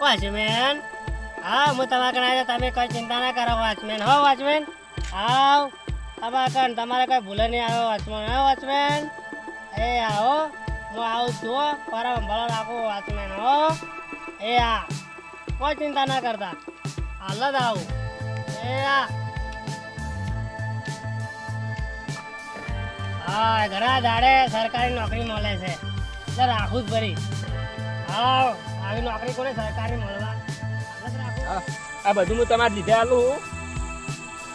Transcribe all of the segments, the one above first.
Watchman હા હું તમારા કણ તમે કઈ ચિંતા ના કરો વોચમેન હો વોચમેન આવ તમારે કઈ ભૂલે નહીં આવ્યો વોચમેન હો વોચમેન એ આવો હું આવું છું ફરમ ભલો રાખું વોચમેન હો એ આ કોઈ ચિંતા ના કરતા હાલ જ આવું એ આ હા ઘણા દાડે સરકારી નોકરી મળે છે એટલે રાખું જ ભરી હા આવી નોકરી કોને સરકારી મળવા આ બધું હું તમારે લીધે આલું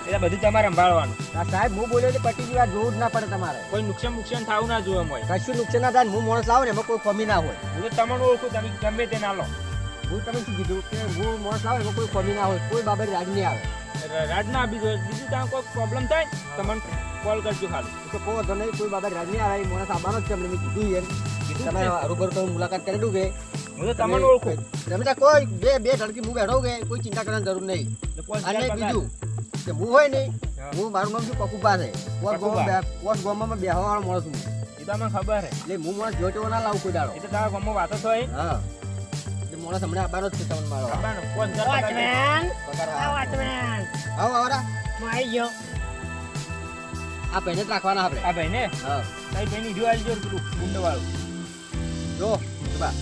એટલે બધું તમારે સંભાળવાનું. સાહેબ હું બોલ્યો કે પટી જેવા જોવું જ ના પડે તમારે. કોઈ નુકસાન થવું ના જોઈએ હોય. કશું નુકસાન ના થાય. હું માણસ લાવું ને એમાં કોઈ કમી ના હોય. હું તો તમને ઓળખું, તમે ગમે તે ના લો. હું તમે શું કીધું કે હું માણસ લાવું એમાં કોઈ કમી ના હોય, કોઈ બાબત રાજ નહીં આવે. રાજ ના આપી દો. બીજું ત્યાં કોઈ પ્રોબ્લેમ થાય તમને કોલ કરજો ખાલી. તો કહો તો નહીં, કોઈ બાબત રાજ નહીં આવે. માણસ આવવાનો જ છે. મેં કીધું એમ તમે રૂબરૂ તો મુલાકાત કરી દઉં કે હું તો તમને ઓળખું. તમે ત્યાં કોઈ બે ધડકી હું બેઠો કે કોઈ ચિંતા કરવાની જરૂર નહીં. અને બીજું કે હું હોય નહીં, હું મારું નામ છું પકુબા છે. પોસ્ટ ગામમાં બેહવા વાળો માણસ છું. એ તો મને ખબર છે. એટલે હું માણસ જોજો ના લાવું કોઈ દાડો. એ તો તારા ગામમાં વાતો થાય. હા એટલે માણસ હમણાં આવવાનો જ છે તમને મારો. વોચમેન વોચમેન આવો આવરા હું આવી ગયો આ પહેલે જ રાખવાના આપણે. આ ભાઈ ને હા તારી ભાઈ ની વિડીયો આવી જો પેલું ગુંડ વાળું જો બા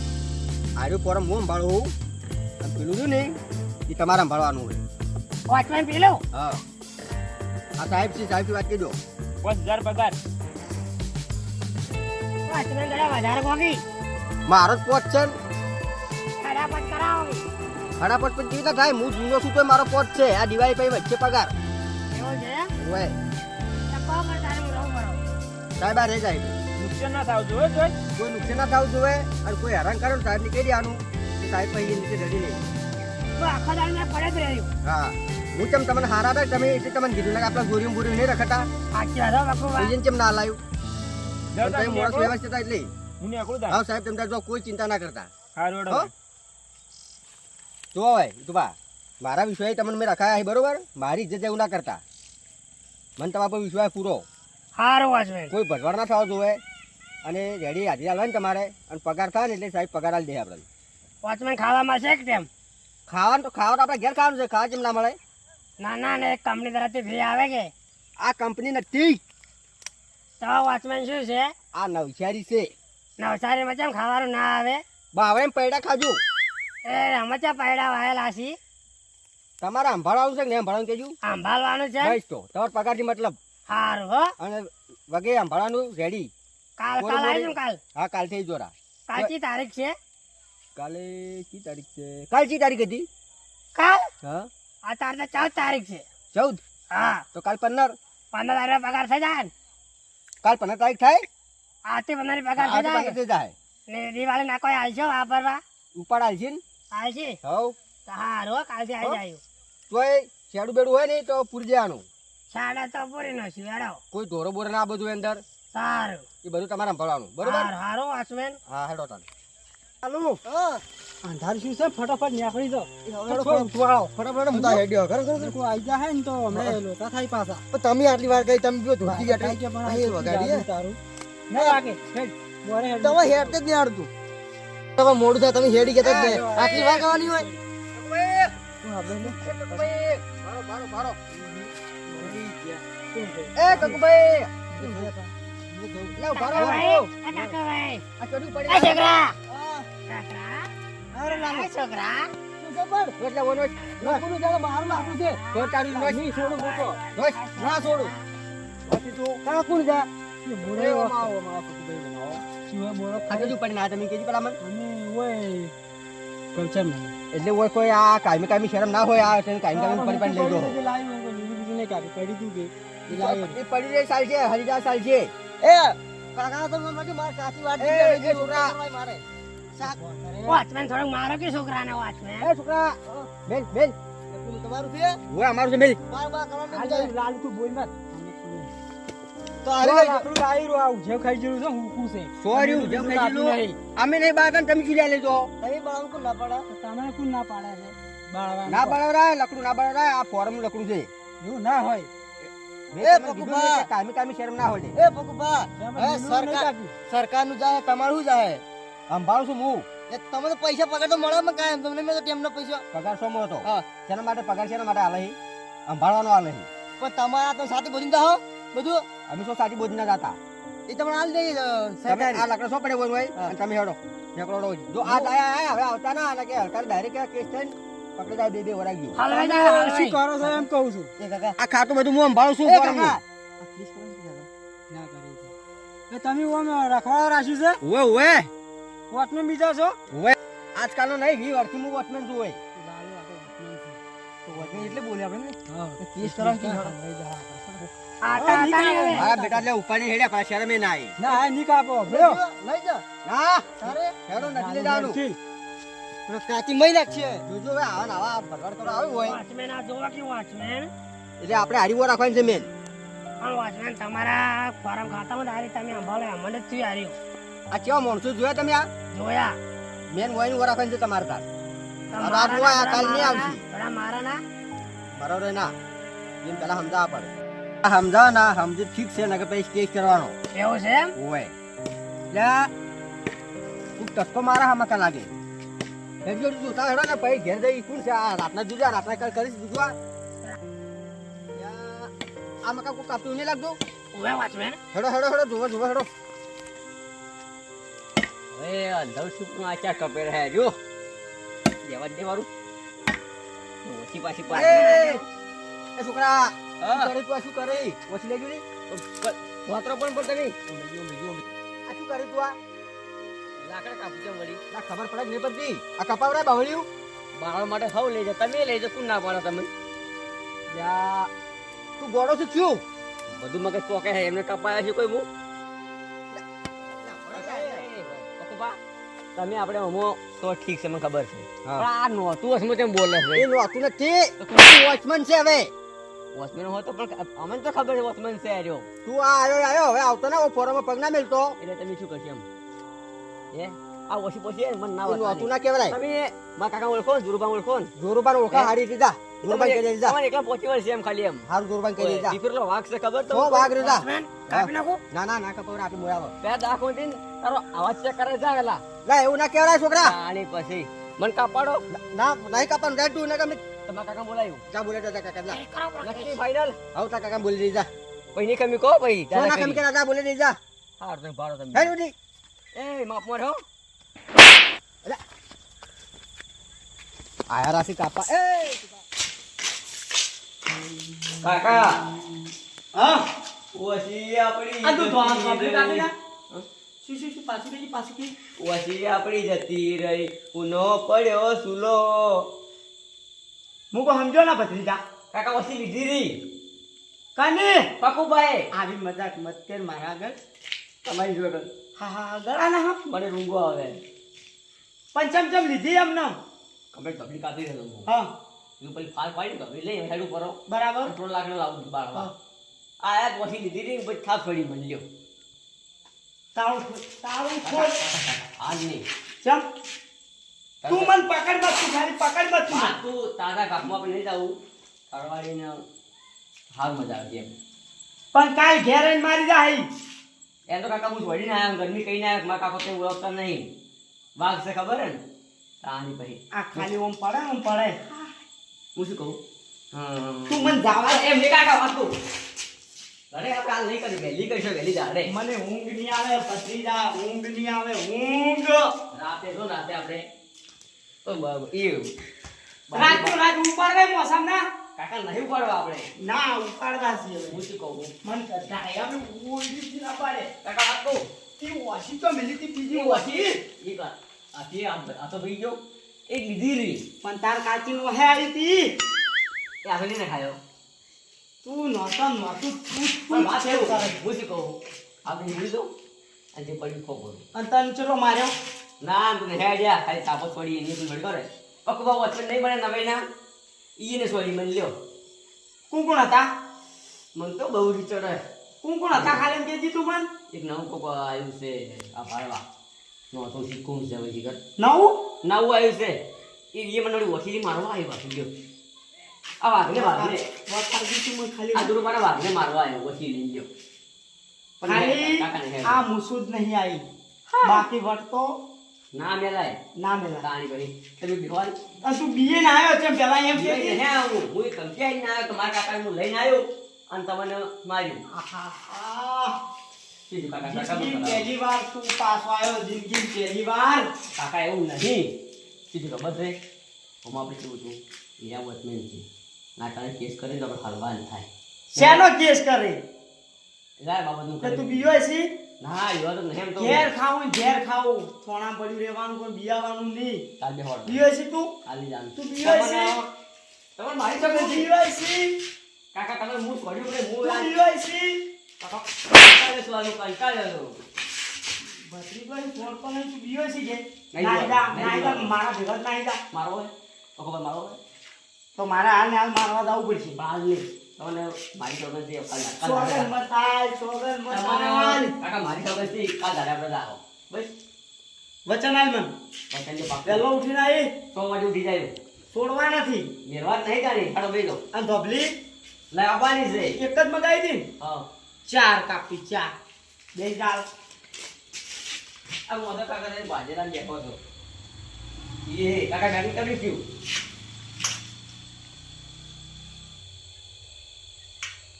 આર્યું પોરમ હું સંભાળું અને પેલું છું ને એ તમારે સંભાળવાનું હોય. વોચમેન પેલો હા આ સાહેબથી વાત કીધો 5000 પગાર. વોચમેન જરા વધારે ગોગી મારો જ પોચ છે ને. ફટાફટ કરાવો ફટાફટ પણ કેવી રીતે થાય? હું જૂનો છું તો મારો પોચ છે. આ દિવાળી પછી વચ્ચે પગાર એવું છે હોય. ટપ્પા પર તારે હું રહું બરો સાહેબ આ રે સાહેબ નુકસાન ના થવું જોઈએ જોઈ. કોઈ નુકસાન ના થવું જોઈએ અને કોઈ હેરાન કરે સાહેબ ને કહી દેવાનું કે સાહેબ પછી નીચે રડી નહીં. તો આખો દાડ મેં પડે જ રહ્યું હા હું ચમ તમને હારા હતા તમે એટલે તમને કીધું ને કે આપણા ગોરીઓ બોરીઓ નહીં રખતા સાચી વાત હો બકુબા બીજે ચમ ના લાવ્યું જાઓ તમે તમે માણસ નીકળો. વ્યવસ્થિત હતા એટલે હું નીકળું તાર. હા સાહેબ તમે જો કોઈ ચિંતા ના કરતા. હારું હો? હેડો. જો હોય તું બા મારા વિશ્વાસ તમને મેં રખાયા છે બરોબર. મારી ઇજ્જત એવું ના કરતા. મને તમારા પર વિશ્વાસ પૂરો. હારું વોચમેન કોઈ ભગવાન ના થવા જોવે અને રેડી હાજરી આવે ને તમારે અને પગાર થાય ને એટલે સાહેબ પગાર આલી દે આપણે. વોચમેન ખાવામાં છે કે કેમ ખાવાનું તો આપણે ઘેર ખાવાનું છે. ખાવા કેમ ના મળે? ના ના ને એક કંપની તરફથી ફ્રી આવે કે આ કંપની નથી, તો વોચમેન શું છે આ નવસારી છે. નવસારીમાં કેમ ખાવાનું ના આવે બાવળે પૈડા ખાજો. એ રમચા પૈડા વાયેલા છી તમારે સંભાળવાનું છે કે નહીં સંભાળવાનું કેજું સંભાળવાનું છે બસ તો તમારા પગારથી મતલબ. હારું હો અને વગેરે સંભાળવાનું રેડી. કાલ કાલ આવી કાલ હા કાલ થઈ જોરા. કાલની તારીખ છે કાલે કી તારીખ છે? કાલ કી તારીખ હતી? કાલ હા આ તાર તો 14 તારીખ છે 14. હા તો કાલ 15. 15 તારીખે પગાર થઈ જાય ને કાલ 15 તારીખ થાય. આજથી 15 ની પગાર આજે થઈ 15 જાય થઈ જાય. ને દિવાળી ના કોઈ આવશો વાપરવા ઉપાડ આલશે ને. આવશે હવ તો હારું હો, કાલથી આવી જાય તોય શેડું બેડું હોય ને તો પૂરી જવાનું. સાડા તો પૂરી નો છું હેડો કોઈ ધોરો બોરો ના બધું અંદર સારું એ બધું તમારે સંભાળવાનું બરોબર. હારું હારું વોચમેન હા હેડો તાન. ચાલુ અંધાર શું છે ફટાફટ નીકળી જાઓ ફટાફટ હું તો હેડ્યો ઘર ઘર કોઈ આવી જાય ને તો હમણાં લોકા થાય પાછા તમે આટલી વાર ગઈ તમે જો ધોતી ગયા અહીં વગાડી તારું ના લાગે હેડ બોરે હેડ તમે હેડ જ નહીં આવડતું. તમે મોડું થાય તમે હેડી ગયા જ નહીં. આટલી વાર કરવાની હોય. એ કકુભાઈ લાવ ભારો કાકાભાઈ આ ચડ્યું પડી આ છોકરા હા છોકરા અરે લાવ આ છોકરા એટલે ઓનો નકુનું જાળો બહાર નાખું છે તો તારી નહીં છોડું મૂકો બસ ના છોડું બાકી તું કા કોણ જા મોરે માવો માવો કકુભાઈ માવો શું મોરો આ ચડ્યું પડી ના તમે કેજી પેલા મને અને ઓય કોચમ એટલે ઓય કોઈ આ કાયમી શરમ ના હોય આ કાયમી પડી લઈ જો લાવ્યું બીજું નહીં કાઢી પડી તું કે એ પડી રે સાલ છે હરિદા સાલ છે એ કાકા તો મને માર સાચી વાત છે છોકરા મારે વોચમેન થોડું મારો કે છોકરાને વોચમેન એ છોકરા બેલ બેલ તમારું છે ઓય અમારું છે બેલ બાર બાર કરવાનું આજે લાલ તું બોલ મત તો અરે આપણું લાઈ રહ્યો આવું જે ખાઈ જેવું છે હું છે સોરી હું જેમ ખાઈ લો અમે નહીં બાર તમે ચીલ્યા લેજો તમે બાળકો કોણ ના પાડે તમે કોણ ના પાડે છે બાળવા ના બળવરાય લકડું ના બળવરાય આ ફોરમ લકડું છે એવું ના હોય એ પકુબા કામી શરમ ના હોય એ પકુબા સરકાર નું જાય તમારું જાય સંભાળું છું હું એ તમે તો પૈસા પગાર તો મળે માં કાયમ તમને મેં તો ટેમનો પૈસા પગાર શોમાં હતો હા શેના માટે પગાર શેના માટે આલે સંભાળવાનો આલે પણ તમારા તો સાથે બોલીને જાઓ બધું અમે શું સાચી બોધી ના જાતા એ તમને હાલ દે તમે સરકારી આ લાકડો શું પડે હોય હા. અને તમે હેડો નીકળો રોજ જો આ આયા હવે આવતા ના અને કે હલકાર ડાયરેક્ટ કેસ થઈને પકડી જાય બે વરાઈ ગયું હલવાઈ જાય, શું હલવાઈ. કરો છો એમ કહું છું એ કાકા આ ખાતું બધું હું સંભાળું છું એ ફોરમનું. કાકા પ્લીઝ કરો ને ના કરી એ તમે ઓમ રખવાડો રાખ્યું છે ઓવે ઓવે વોચમેન બીજા છો ઓવે આજકાલનો નહીં 20 વર્ષથી હું વોચમેન છું ઓય તો વોચમેન એટલે બોલે આપણે ને કેસ કરવા કે આટા આટા નહીં આવે. મારા બેટા એટલે ઉપાડી હેડ્યા પાછા શરમે ના આવી ના આ ની કાપો લ્યો લઈ જા ના તારે હેડો નથી લઈ જવાનું પેલો કાચી મહી નાખશે જોજો હવે આવા ને આવા ભરવાડ કરવા આવ્યું હોય વોચમેન આ જોવા કે વોચમેન એટલે આપણે હારીવો રાખવાની છે મેન પણ વોચમેન તમારા ફોરમ ખાતામાં હારી તમે સંભાળો અમને જ થયું હાર્યું આ કેવા માણસો જોયા તમે આ જોયા મેન વોઈન વો રાખવાની છે તમારે તાર તમારા આ બાબુ આ કાલ નહીં આવશે. પેલા મારા ના બરોબર ના એમ પેલા સમજાવવા પડે આ સમજાવો ના સમજી ઠીક છે ને કે પછી કેસ કરવાનો એવું છે એમ હોય એટલે તું ટસ્કો મારા હામાં લાગે હેડજો જોતા હેડો ને પછી ઘેર જઈ કોણ છે આ રાતના જોજો રાતના કાલ કરીશ જોજો આ મકા કોઈ કાપતું નહીં લાગતું ઓવે વોચમેન હેડો હેડો હેડો જોવો જોવો હેડો હવે અંધર સુપનું આચા કપે રહે જો જવા દે મારું ઓછી પાછી એ છોકરા હા. શું કરે તું આ શું કરે ઓછી લઈ ગયું વાતરો પણ પડતો નહીં આ શું કરે તું આ લાકડા કાપું છે વળી ના ખબર પડે જ નહીં પડતી આ કપાવડા બાવળ્યું બાળવા માટે હવ લઈ જા તમે લઈ જા કોણ ના પાડો તમે યા તું ગોળો છે શું બધું મગજ પોકે છે એમને કપાયા છે કોઈ હું તમે આપણે અમો તો ઠીક છે મને ખબર છે હા. પણ આ નહોતું હશે તેમ બોલે છે એ નહોતું નથી વોચમેન છે હવે વોચમેન હોય તો પણ અમને તો ખબર છે વોચમેન છે આર્યો તું આ આવ્યો હવે આવતો ને ફોરમમાં પગ ના મેલતો એટલે તમે શું કરશો એમ એ આ ઓછી પોછી મને ના એ નહોતું વાત ના કહેવાય તમે મારા કાકા ઓળખો ને ધુરુબા ઓળખો ને જોરુબાન ઓળખા હારી દીધા જોરુબાન કહી દીધા તમારે એકલા પહોંચી વળશે એમ ખાલી એમ હારું જોરુબાન કહી દીધા દીકરો વાઘ છે ખબર તો તો વાઘ રીધા વોચમેન કાપી નાખો ના ના ના કપાવડા આપી મોયાવો બે દાખો દઈને તારો અવાજ ચેક કરે જા વેલા લા એવું ના કહેવાય છોકરા આની પછી મને કાપાડો ના નહીં કાપવાનું જાય તું ને કે તમારા કાકા બોલાયું જા બોલે તા કાકા જા નક્કી ફાઈનલ આવ તા કાકા બોલી દીધા પછી ની કમી કહો પછી તો ના કમી કે ના બોલે દીધા હાર તમે ભાડો તમે હે ઉડી એ માપ મોર હો આયા રાસી કાપા એ કાકા હા ઓછી આપણી આ તું ધોવા કાપી કાપી ના હા? શું પાછું કે ઓછી આપણી જતી રહી ઉનો પડ્યો સુલો હું કો સમજો ના ભત્રીજા કાકા ઓછી લીધી રહી કાને પાકુભાઈ આવી મજાક મત કર મારા આગળ તમારી જોડે હા ગળા ના હા મને રૂંગો આવે પણ ચમ લીધી એમને કમે તબલી કાપી રહ્યો હું હા તું પછી ફાલ પાડી તબલી લઈ હેડ ઉપર બરાબર કંટ્રોલ લાગને લાવું બાળવા હા. આયા ઓછી લીધી રહી પછી થાપ પડી મન લ્યો તારું ખોટ આજ નહીં ચમ તું મન પકડ મત તું ખાલી પકડ મત તું આ તું તાજા કાપમાં પણ નહીં જાવું તળવાડીને હાર મજા આવતી એમ પણ કાલ ઘેર આવીને મારી જાય એમ તો કાકા હું વળીને આવ્યા ગરમી કહીને આવ્યા મારા કાકા કંઈ ઓળખતા નહીં વાઘ છે ખબર હે ને તાની પછી આ ખાલી ઓમ પડે હું શું કહું તું મન જાવા દે. એમ નહીં કાકા વાતું અરે આપણે હાલ નહીં કરી વહેલી કરશો વહેલી જા રે મને ઊંઘ નહીં આવે ભત્રીજા ઊંઘ નહીં આવે ઊંઘ રાતે જો રાતે આપણે તો એ રાત ઉપાડવે મોસમ ના કાકા નહીં ઉપાડવા આપણે ના ઉપાડવા છે હવે. હું શું કહું મન કરતા હવે ઓળી થી ના પાડે કાકા વાતું તી ઓછી તો મિલી તી બીજી એ ઓછી વાતી એ વાત આ તો ભાઈ ગયો એક લીધી રહી પણ તાર કાચી નો હે આવી તી એ આપણે નહીં ખાયો તું નહોતું પણ વાત એવું હું શું કહું આપણે લીધી દો અને જે પડ્યું ખોખો અને તને ચલો માર્યો ના તું હે ગયા ખાલી સાપો છોડી એની તું કરે પકવા વચન નહીં બને નવે ના ઈને છોડી મન લ્યો કોણ હતા મન તો બહુ રીચડ હે કોણ હતા ખાલી એમ કહેતી તું મન એક નવું કોક આવ્યું છે આ ભાડવા નો તો શીખું છે હવે જીગર નવું નવું આવ્યું છે એ મને વળી વકીલી મારવા આવ્યો પાછું ગયો આ વાઘને વખાડી તું મન ખાલી આ દૂર મારા વાઘને મારવા આવ્યો વકીલી ગયો ખાલી કાકાને હે આ મુસુદ નહીં આવી બાકી વટતો ના મેલાય ના મેલા તાણી કરી તમે બિહાર તું બીએ ના આવ્યો છે પેલા એમ કે લઈને હે આવું હું કંટાઈ ના આવ્યો તો મારા કાકા હું લઈને આવ્યો અને તમને માર્યું કીધું કાકા કાકા જિંદગી બોલો. પહેલી વાર તું પાછો આવ્યો જિંદગી પહેલી વાર કાકા એવું નહીં કીધું ખબર છે હું આપણે કેવું છું હીરા વોચમેન છે ના કારણે કેસ કરીને તો આપણે હલવાન થાય શેનો કેસ કરે લાય બાબતનું કે તું કરી બીયો છે ના એવા તો નહીં એમ તો ઘેર ખાવું થોણા પડ્યું રહેવાનું પણ બિયાવાનું નહીં કાલ બે હોડ બીયો છે તું ખાલી જાણ તું બીયો છે તમે મારી તું શકો છો બીયો છે કાકા તમે હું છોડ્યું કે હું તું આ- બીયો છે કાકા કંટાળે છું આનું, કંટાળ્યો છું. ભત્રીભાઈ ફોન પર નહીં તું બીયો છે કે નહીં નાઈ જા નહીં નાઈ જા જોવાનું. મારા ભેગા જ નાઈ જા મારો હોય તો ખબર મારો હોય તો મારે હાલ ને હાલ મારવા જવું પડશે બાલ નહીં તમને મારી ખબર છે કાલ કાલ સોગન દાડે- મતાલ સોગન મતાલ તમારે કાકા મારી ખબર છે કાલ દાડે આપણે આવો બસ વચન આલ મન પતંગ જે પાક વેલો ઉઠીને આવી 100 વાગે ઉઠી જાય છોડવા નથી નિર્વાત નહીં તારી હાડો બેસો અને ધબલી લાય આવવાની છે એક જ મગાવી દી ને હા 4 કાપી 4 બે દાલ આ મોદક કાકા ને બાજેલા બેઠો છો એ કાકા ગાડી કરી ગયું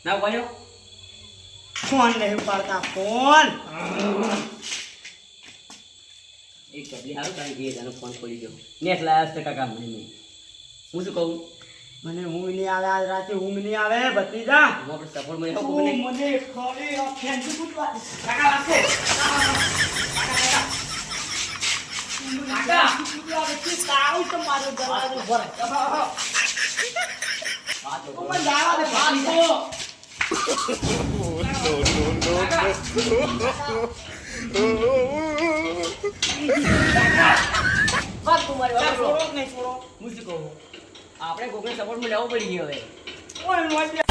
ના ભાઈઓ ફોન નહીં ઉપાડતા ફોન એક કપલી હારું તારી ગઈ એનો ફોન ખોલી ગયો નેટ લાયા છે કાકા મને નહીં હું શું કહું મને ઊંઘ નહીં આવે આજ રાતે ઊંઘ નહીં આવે ભત્રીજા હું આપણે સફળ માં તું કોને મને ખોલી ફેન્સી કૂદવા દે. કાકા લાગશે કાકા કૂદવા દે. તું તાવ તો મારો દરવાજો ભરે. વાત તું તો પણ જાવા દે ભત્રીજા. વાત તું મારી વાત છોડો કે નહીં છોડો હું શું કહું આપણે કોકને સપોર્ટ માં લેવો પડી ગયો હવે ઓય મોટી